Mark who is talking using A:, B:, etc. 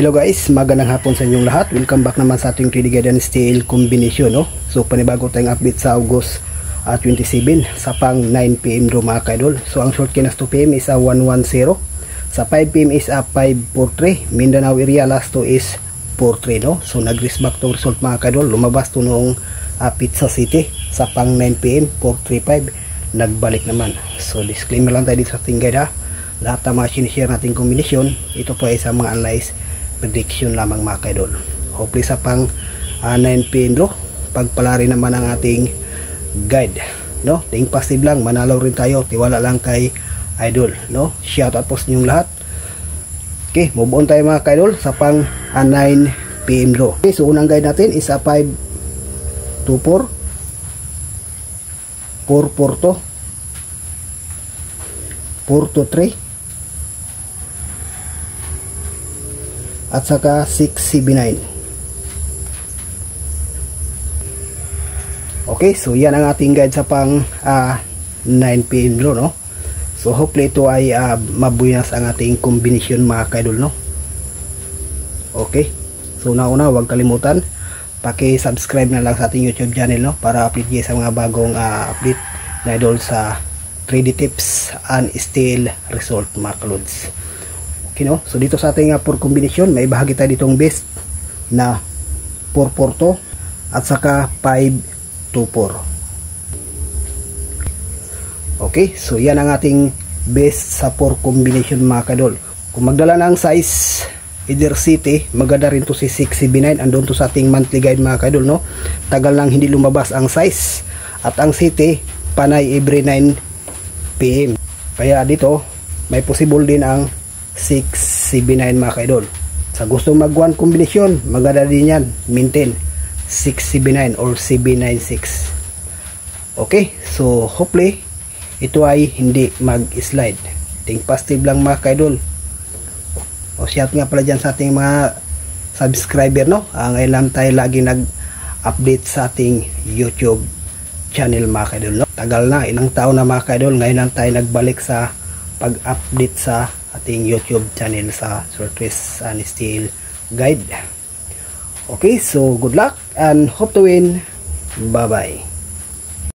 A: Hello guys, magandang hapon sa inyong lahat. Welcome back naman sa ating 3D Guardian Steel combination, no? So panibago tayong update sa August 27 sa pang 9 PM do mga kaidol. So ang short key na 2 PM is 110, sa 5 PM is 543. Mindanao area last to is 43, no? So nag-risk back to result mga kaidol. Lumabas to noong Pizza City sa pang 9 PM 435, nagbalik naman. So disclaimer lang tayo dito sa ating guide, ha. Lahat ng mga sinishare nating kombinasyon, ito po ay sa mga analyze prediction lamang mga kaidol. Hopefully sa pang 9 PM do, pagpalari naman ang ating guide, no? Ting positive lang, manalo rin tayo, tiwala lang kay idol, no? Shout out po sa inyong lahat. Okay, move on tayo mga kaidol sa pang 9 PM do. Okay, so unang guide natin is 524 442 423 at saka 679. Okay, so yan ang ating guide sa pang 9 PM do, no? So hopefully ito ay mabuyas ang ating combination mga kaidol, no? Okay, so nauna huwag kalimutan paki-subscribe na lang sa ating YouTube channel, no, para update sa mga bagong update na idol sa 3D tips and steel result mga kalods. Okay, no? So dito sa ating 4 combination, may bahagi tayo ditong base na 442 at saka 524. Okay, so yan ang ating base sa 4 combination mga kadol. Kung magdala ng size either city, maganda rin to si 679. Andun to sa ating monthly guide mga kadol, no? Tagal lang hindi lumabas ang size, at ang city panay every 9 PM. Kaya dito may possible din ang 679 mga kaidol. Sa gusto mag-1 kombinasyon, maganda din yan, maintain 679 or 796. Okay, so hopefully ito ay hindi mag-slide. Think positive lang mga kaidol. O shout nga pala dyan sa ating mga subscriber, no? Ngayon lang tayo lagi nag-update sa ating YouTube channel mga kaidol, no? Tagal na, ilang taon na mga kaidol, ngayon lang tayo nagbalik sa pag-update sa ating YouTube channel sa Surface and Steel Guide. Okay, so good luck and hope to win. Bye bye.